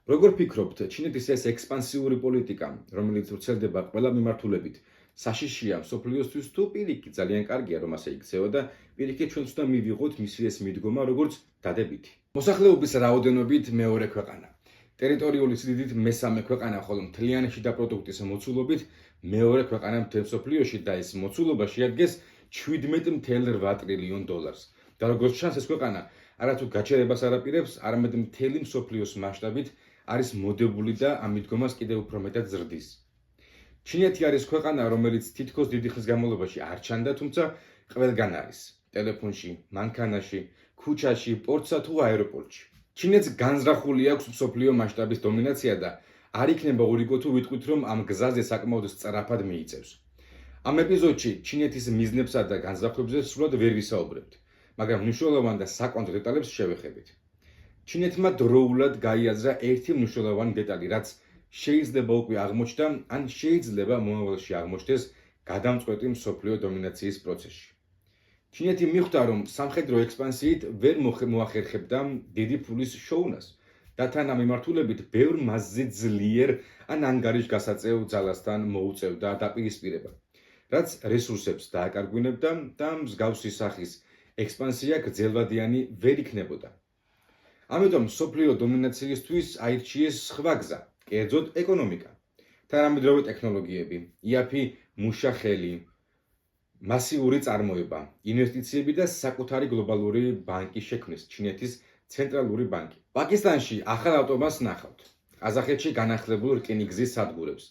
როგორ ფიქრობთ, ჩინეთის ეს ექსპანსიური პოლიტიკა, რომელიც ვრცელდება ყველა მიმართულებით, საშიშია მსოფლიოსთვის თუ პირიქით ძალიან კარგია რომ ასე იქცევა და პირიქით ჩვენც უნდა მივიღოთ მისი ეს მიდგომა როგორც დადებითი. მოსახლეობის რაოდენობით მეორე ქვეყანა. ტერიტორიული სიდიდით მესამე ქვეყანა, ხოლო მთლიანი შიდა პროდუქტის მოცულობით მეორე ქვეყანა მთელ მსოფლიოში და ეს მოცულობა შეადგენს 17.8 ტრილიონ დოლარს. და როგორც ჩანს ეს ქვეყანა არათუ გაჩერებას არ აპირებს, არამედ მთელი მსოფლიოს მასშტაბით არის მოდებული და ამ მიდგომას კიდევ უფრო მეტად ზრდის. ჩინეთი არის ქვეყანა, რომელიც თითქოს დიდი ხნის განმავლობაში არ ჩანდა, თუმცა ყველგან არის. ტელეფონში, მანქანაში, ქუჩაში, პორტსა თუ აეროპორტში. ჩინეთს განზრახული აქვს მსოფლიო მასშტაბის დომინაცია და არ იქნება ურიგო თუ ვიტყვით, რომ ამ გზაზე საკმაოდ სწრაფად მიიწევს. ამ ეპიზოდში ჩინეთის მიზნებსა და განზრახვებზე სრულად ვერ ვისაუბრებთ, მაგრამ მნიშვნელოვან და საკვანძო დეტალებს შევეხებით. ჩინეთმა დროულად გაიაზრა ერთი მნიშვნელოვანი დეტალი, რაც შეიძლება უკვე აღმოჩნდა, ან შეიძლება მომავალში აღმოჩნდეს გადამწყვეტი მსოფლიო დომინაციის პროცესში. ჩინეთი მიხვდა, რომ სამხედრო ექსპანსიით ვერ მოახერხებდა დიდი ფულის შოუნას და თან ამ მიმართულებით ბევრ მასზე ძლიერ ან ანგარიშგასაწევ ძალასთან მოუწევდა დაპირისპირება, რაც რესურსებს დააკარგვინებდა და მსგავსი სახის ექსპანსია გრძელვადიანი ვერ იქნებოდა. ამიტომ მსოფლიო დომინაციისთვის აირჩიეს სხვა გზა, კერძოდ ეკონომიკა. თანამედროვე ტექნოლოგიები, იაფი მუშა ხელი, მასიური წარმოება, ინვესტიციები და საკუთარი გლობალური ბანკი შექმნეს ჩინეთის ცენტრალური ბანკი. პაკისტანში ახალ ავტომას ნახავთ. ყაზახეთში განახლებულ რკინიგზის სადგურებს.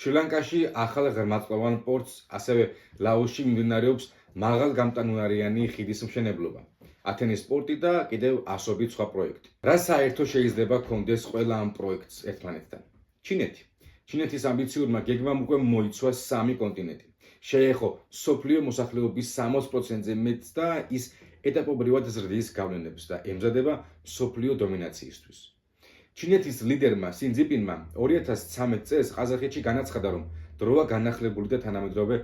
შრი-ლანკაში ახალ ღრმაწლოვან პორტს, ასევე ლაოსში მიმდინარეობს მაღალგამტანუარიანი ხიდის მშენებლობა. ათენის პორტი და კიდევ ასობით სხვა პროექტი. რა საერთო შეიძლება ჰქონდეს ყველა ამ პროექტს ერთმანეთთან? ჩინეთი. ჩინეთის ამბიციურმა გეგმამ უკვე მოიცვა 3 კონტინენტი. შეეხო მსოფლიო მოსახლეობის 60%-ზე მეტს და ის ეტაპობრივად ზრდის გავლენებს და ემზადება მსოფლიო დომინაციისთვის. ჩინეთის ლიდერმა სინ ძინპინმა 2013 წელს ყაზახეთში განაცხადა, რომ დროა განახლებული და თანამედროვე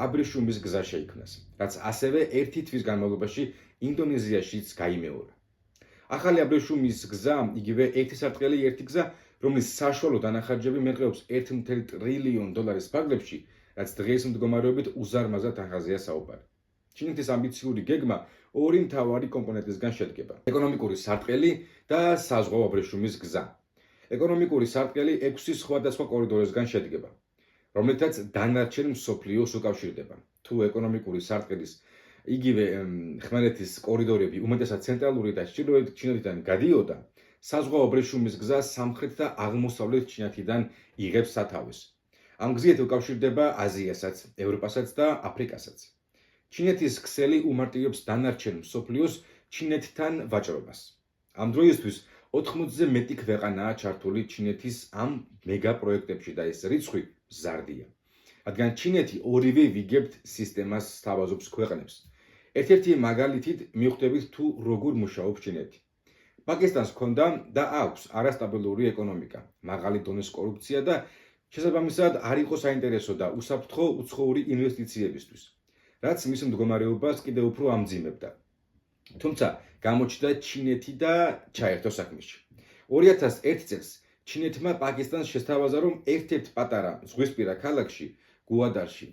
აბრეშუმის გზა შეიქმნას, რაც ასევე ერთი თვის განმავლობაში ინდონეზიაშიც გაიმეორა. ახალი აბრეშუმის გზა იგივე ერთი სარტყელი ერთი გზა, რომლის საშუალო დანახარჯები მეყრეობს 1 ტრილიონ დოლარის ფარგლებში, რაც დღეს მდგომარეობით უზარმაზარ თანხაზეა საუბარი. ჩინეთის ამბიციური გეგმა ორი მთავარი კომპონენტისგან შედგება: ეკონომიკური სარტყელი და საზღვაო აბრეშუმის გზა. ეკონომიკური სარტყელი 6 სხვადასხვა კორიდორისგან შედგება, რომლითაც დანარჩენ მსოფლიოს უკავშირდება. თუ ეკონომიკური სარტყელის იგივე ხმელეთის კორიდორები უმეტესად ცენტრალური და ჩრდილოეთ ჩინეთიდან გადიოდა, საზღვაო აბრეშუმის გზა სამხრეთ და აღმოსავლეთ ჩინეთიდან იღებს სათავეს. ამ გზით უკავშირდება აზიასაც, ევროპასაც და აფრიკასაც. ჩინეთის ქსელი უმარტივებს დანარჩენ მსოფლიოს ჩინეთთან ვაჭრობას. ამ დროისთვის 80-ზე მეტი ქვეყანაა ჩართული ჩინეთის ამ მეგაპროექტებში და ეს რიცხვი მზარდია. რადგან ჩინეთი ორივე ვიგებთ სისტემას სთავაზობს ქვეყნებს. ერთ-ერთი მაგალითით მივხვდებით თუ როგორ მუშაობს ჩინეთი. პაკისტანს ჰქონდა და აქვს არასტაბილური ეკონომიკა, მაღალი დონის კორუფცია და შესაბამისად არ იყო საინტერესო და უსაფრთხო უცხოური ინვესტიციებისთვის, რაც მის მდგომარეობას კიდევ უფრო ამძიმებდა. თუმცა გამოჩნდა ჩინეთი და ჩაერთო საქმეში. 2001 წელს ჩინეთმა პაკისტანს შესთავაზა, რომ ერთ-ერთ პატარა ზღვისპირა ქალაქში, გუადარში,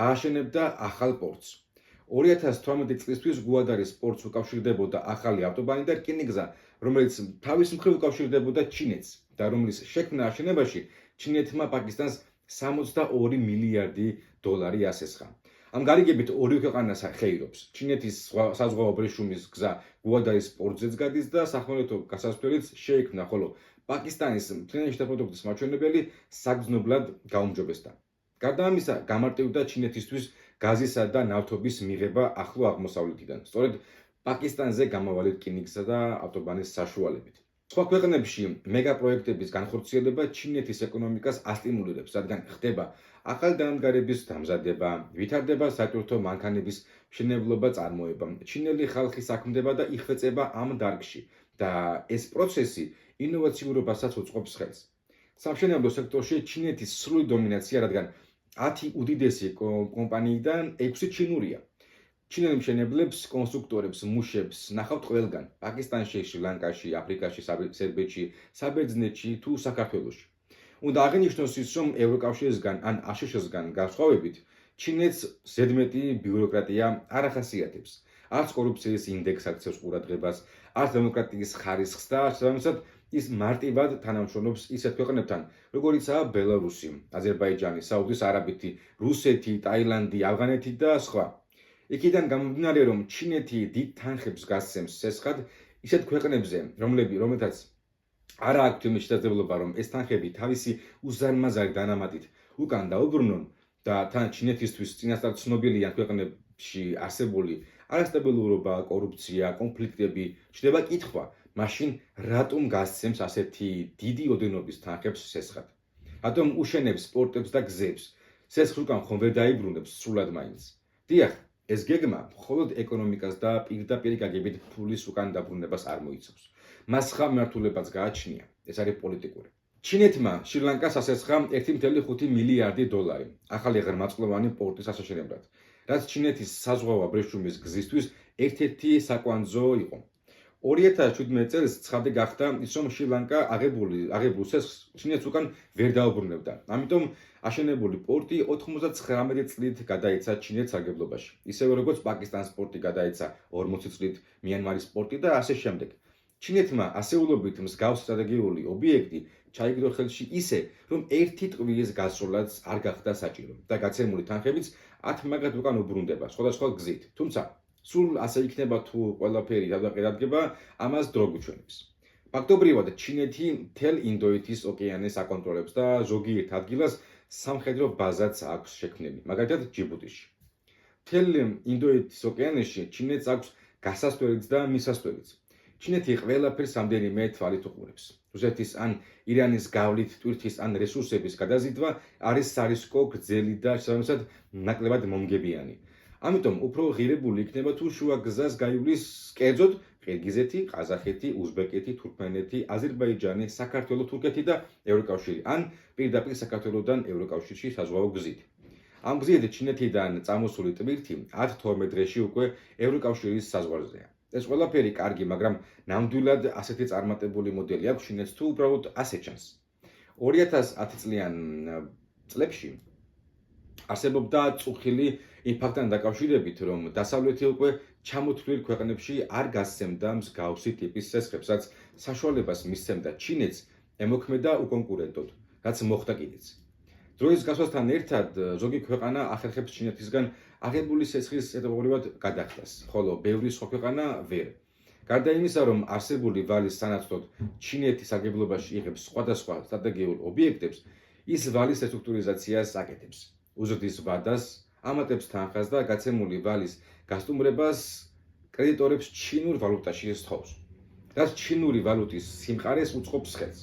ააშენებდა ახალ პორტს. 2018 წლისთვის გუადარის პორტს უკავშირდებოდა ახალი ავტობანი და რკინიგზა, რომელიც თავის მხრივ უკავშირდებოდა ჩინეთს და რომლის შექმნა აშენებაში ჩინეთმა პაკისტანს 62 მილიარდი დოლარი ასესხა. ამ გარიგებით ორივე ქვეყანა ხეირობს. ჩინეთის საზღვაო აბრეშუმის გზა გუადარის პორტზეც გადის და სახმელეთო გასასვლელიც შეიქმნა, ხოლო პაკისტანის მთლიანი შიდა პროდუქტის მაჩვენებელი საგრძნობლად გაუმჯობესდა. გარდა ამისა, გამარტივდა ჩინეთისთვის გაზისა და ნავთობის მიღება ახლო აღმოსავლეთიდან, სწორედ პაკისტანზე გამავალი რკინიგზა და ავტობანის საშუალებით. სხვა ქვეყნებში მეგაპროექტების განხორციელება ჩინეთის ეკონომიკას ასტიმულირებს, რადგან ხდება ახალი დანადგარების დამზადება, ვითარდება საჭიროთა მანქანების მშენებლობა, წარმოება. ჩინელი ხალხი საქმდება და იხვეწება ამ დარგში და ეს პროცესი ინოვაციურობასაც უწყობს ხელს. სამშენებლო სექტორში ჩინეთის სრული დომინაცია, რადგან 10 უდიდესი კომპანიიდან 6 ჩინურია. ჩინელი მშენებლებს, კონსტრუქტორებს, მუშებს ნახავთ ყველგან: პაკისტანში, შრი-ლანკაში, აფრიკაში, სერბეთში, საბერძნეთში თუ საქართველოში. უნდა აღინიშნოს ის, რომ ევროკავშირისგან ან აშშ-სგან განსხვავებით, ჩინეთს ზედმეტი ბიუროკრატია არ ახასიათებს. არც კორუფციის ინდექსს აქცევს ყურადღებას, არც დემოკრატიის ხარისხს და შესაბამისად ის მარტივად თანამშრომლობს ისეთ ქვეყნებთან, როგორიცაა ბელარუსი, აზერბაიჯანი, საუდის არაბეთი, რუსეთი, ტაილანდი, ავღანეთი და სხვა. იქიდან გამომდინარე, რომ ჩინეთი დიდ თანხებს გასცემს სესხად ისეთ ქვეყნებზე, რომელთაც არა აქვთ იმის შესაძლებლობა, რომ ეს თანხები თავისი უზარმაზარი დანამატით უკან დაუბრუნონ და თან ჩინეთისთვის წინასწარ ცნობილი ამ ქვეყნებში არსებული არასტაბილურობა, კორუფცია, კონფლიქტები, ჩნდება კითხვა, მაშინ რატომ გასცემს ასეთი დიდი ოდენობის თანხებს სესხად? რატომ უშენებს სპორტებს და გზებს? სესხს უკან ხომ ვერ დაიბრუნებს სრულად მაინც? დიახ, ეს გეგმა მხოლოდ ეკონომიკას და პირდაპირ გაგებით ფულის უკან დაბრუნებას არ მოიცავს. მას სხვა მმართველებაც გააჩნია, ეს არის პოლიტიკური. ჩინეთმა შრი-ლანკას ასესხა 1.5 მილიარდი დოლარი ახალი ღრმაწყლოვანი პორტის ასაშენებლად, რაც ჩინეთის საზღვაო აბრეშუმის გზისთვის ერთ-ერთი საკვანძო იყო. 2017 წელს ცხადი გახდა ის, რომ შრი-ლანკა აღებულ სესხს ჩინეთს უკან ვერ დაუბრუნებდა. ამიტომ აშენებული პორტი 99 წლით გადაეცა ჩინეთის სარგებლობაში. ისევე როგორც პაკისტანის პორტი გადაეცა 40 წლით მიანმარის პორტი და ასე შემდეგ. ჩინეთმა ასეულობით მსგავსი სტრატეგიული ობიექტი ჩაიგდო ხელში ისე, რომ ერთი ტყვიის გასროლაც არ გახდა საჭირო და გაცემული თანხებიც 10 მაგად უკან უბრუნდება სხვადასხვა გზით. თუმცა სულ ასე იქნება თუ ყველაფერი გადაყერადგება, ამას დრო გვიჩვენებს. ფაქტობრივად ჩინეთი მთელ ინდოეთის ოკეანეს აკონტროლებს და ზოგიერთ ადგილას სამხედრო ბაზაც აქვს შექმნილი, მაგალითად ჯიბუტიში. მთელ ინდოეთის ოკეანეში ჩინეთს აქვს გასასვლელიც და მისასვლელიც. ჩინეთი ყველაფერს რამდენიმე თვალით უყურებს. რუსეთის ან ირანის გავლით ტვირთის ან რესურსების გადაზიდვა არის სარისკო, გრძელი და შესაბამისად ნაკლებად მომგებიანი. ამიტომ უფრო ღირებული იქნება თუ შუა გზას გაივლის კერძოდ ყირგიზეთი, ყაზახეთი, უზბეკეთი, თურქმენეთი, აზერბაიჯანი, საქართველო, თურქეთი და ევროკავშირი, ან პირდაპირ საქართველოდან ევროკავშირში საზღვაო გზით. ამ გზით ჩინეთიდან წამოსული ტვირთი 10-12 დღეში უკვე ევროკავშირის საზღვარზეა. ეს ყველაფერი კარგი, მაგრამ ნამდვილად ასეთი წარმატებული მოდელი აქვს ჩინეთს თუ უბრალოდ ასე ჩანს. 2010 წლიან წლებში არსებობდა წუხილი იმ ფაქტთან დაკავშირებით, რომ დასავლეთი უკვე ჩამოთვლილ ქვეყნებში არ გასცემდა მსგავსი ტიპის სესხებსაც საშუალებას მისცემდა ჩინეთს ემოქმედა უკონკურენტოდ, რაც მოხდა კიდეც. დროის გასვლასთან ერთად ზოგი ქვეყანა ახერხებს ჩინეთისგან აღებული სესხის ერთობლივად გადახდას, ხოლო ბევრი სხვა ქვეყანა ვერ. გარდა იმისა, რომ არსებული ვალის სანაცვლოდ ჩინეთის სარგებლობაში იღებს სხვადასხვა სტრატეგიულ ობიექტებს, ის ვალის რესტრუქტურიზაციას აკეთებს. უზრდის ვადას, ამატებს თანხას და გაცემული ვალის გასტუმრებას კრედიტორებს ჩინურ ვალუტაში სთხოვს, რაც ჩინური ვალუტის სიმყარეს უწყობს ხელს.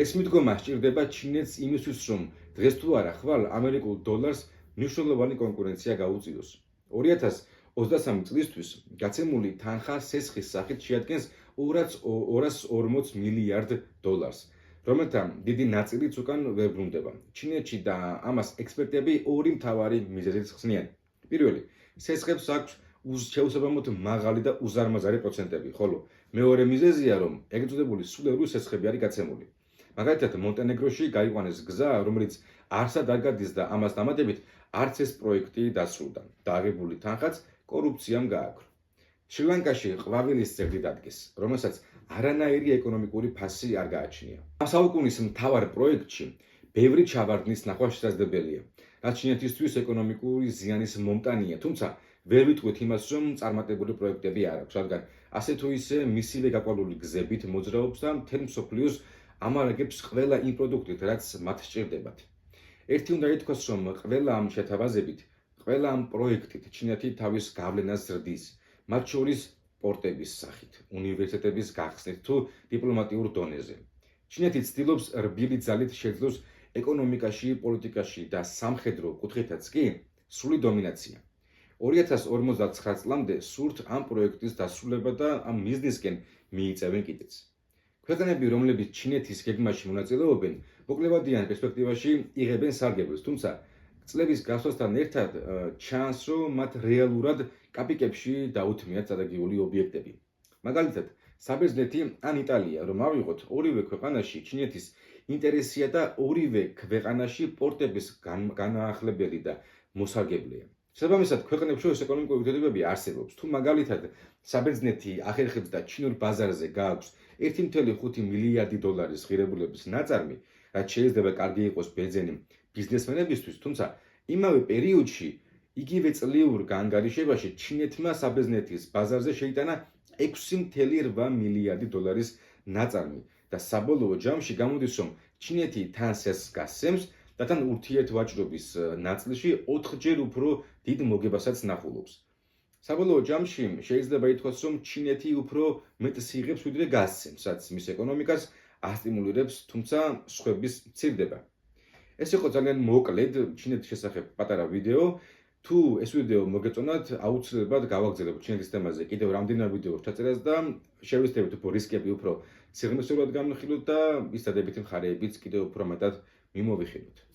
ეს მიდგომა სჭირდება ჩინეთს იმისთვის, რომ დღეს თუ არა ხვალ ამერიკულ დოლარს მნიშვნელოვანი კონკურენცია გაუწიოს. 2023 წლისთვის გაცემული თანხა სესხის სახით შეადგენს 240 მილიარდ დოლარს, რომელთა დიდი ნაწილიც უკან ვერ ბრუნდება. ჩინეთში და ამას ექსპერტები ორი მთავარი მიზეზით ხსნიან. პირველი, სესხებს აქვს შეუსაბამოდ მაღალი და უზარმაზარი პროცენტები, ხოლო მეორე მიზეზია, რომ ეგრეთ წოდებული სულელური სესხები არის გაცემული. მაგალითად, მონტენეგროში გაიყვანეს გზა, რომელიც არსად არ გადის და ამას დამატებით არც ეს პროექტი დასრულდა და აღებული თანხაც კორუფციამ გააქრო. შრი-ლანკაში ყვავილის ძეგლი დადგეს, რომელსაც არანაირი ეკონომიკური ფასი არ გააჩნია. ამ საუკუნის მთავარ პროექტში ბევრი ჩავარდნის ნახვა შესაძლებელია, რაც ჩინეთისთვის ეკონომიკური ზიანის მომტანია, თუმცა ვერ ვიტყვით იმას, რომ წარმატებული პროექტები არ აქვს, რადგან ასე თუ ისე მისივე გაყვანილი გზებით მოძრაობს და მთელ მსოფლიოს ამარაგებს ყველა იმ პროდუქტით, რაც მათ სჭირდებათ. ერთი უნდა ითქვას, რომ ყველა ამ შეთავაზებით, ყველა ამ პროექტით ჩინეთი თავის გავლენას ზრდის, მათ შორის პორტების სახით, უნივერსიტეტების გახსნით თუ დიპლომატიურ დონეზე. ჩინეთი ცდილობს რბილი ძალით შეძლოს ეკონომიკაში, პოლიტიკაში და სამხედრო კუთხითაც კი სრული დომინაცია. 2059 წლამდე სურთ ამ პროექტის დასრულება და ამ მიზნისკენ მიიწევენ კიდეც. ქვეყნები, რომლებიც ჩინეთის გეგმაში მონაწილეობენ, მოკლევადიან პერსპექტივაში იღებენ სარგებლოს, თუმცა წლების გასვლასთან ერთად ჩანს, რომ მათ რეალურად კაპიკებში დაუთმიათ წადაგებული ობიექტები. მაგალითად, საბერძნეთი ან იტალია, რომ ავიღოთ, ორივე ქვეყანაში ჩინეთის ინტერესია და ორივე ქვეყანაში პორტების განაახლებელი და მოსარგებლეა. შესაბამისად, ქვეყნებს შორის ეკონომიკური ურთიერთობები არსებობს. თუ მაგალითად საბერძნეთი ახერხებს და ჩინურ ბაზარზე გააქვს 1.5 მილიარდი დოლარის ღირებულების ნაწარმი, რაც შეიძლება კარგი იყოს ბენზინი ბიზნესმენებისთვის, თუმცა იმავე პერიოდში იგივე წლიურ განგარიშებაში ჩინეთმა საბერძნეთის ბაზარზე შეიტანა 6.8 მილიარდი დოლარის ნაწარმი და საბოლოო ჯამში გამოდის, რომ ჩინეთი თან სესს გასცემს და თან ურთიერთვაჭრობის ნაწილში 4-ჯერ უფრო დიდ მოგებასაც ნახულობს. საბოლოო ჯამში შეიძლება ითქვას, რომ ჩინეთი უფრო მეტს იღებს, ვიდრე გასცემს, რაც მის ეკონომიკას ასტიმულირებს, თუმცა სხვების მცირდება. ეს იყო ძალიან მოკლედ ჩინეთის შესახებ პატარა ვიდეო. თუ ეს ვიდეო მოგეწონათ, აუცილებლად გავაგზავნებთ ჩინეთის თემაზე კიდევ რამდენიმე ვიდეოს ჩაწერას და შევეცდებით უფრო რისკები უფრო სიღრმისეულად გამნახილოთ და ის დადებითი მხარეებიც კიდევ უფრო მეტად მიმოვიხილოთ.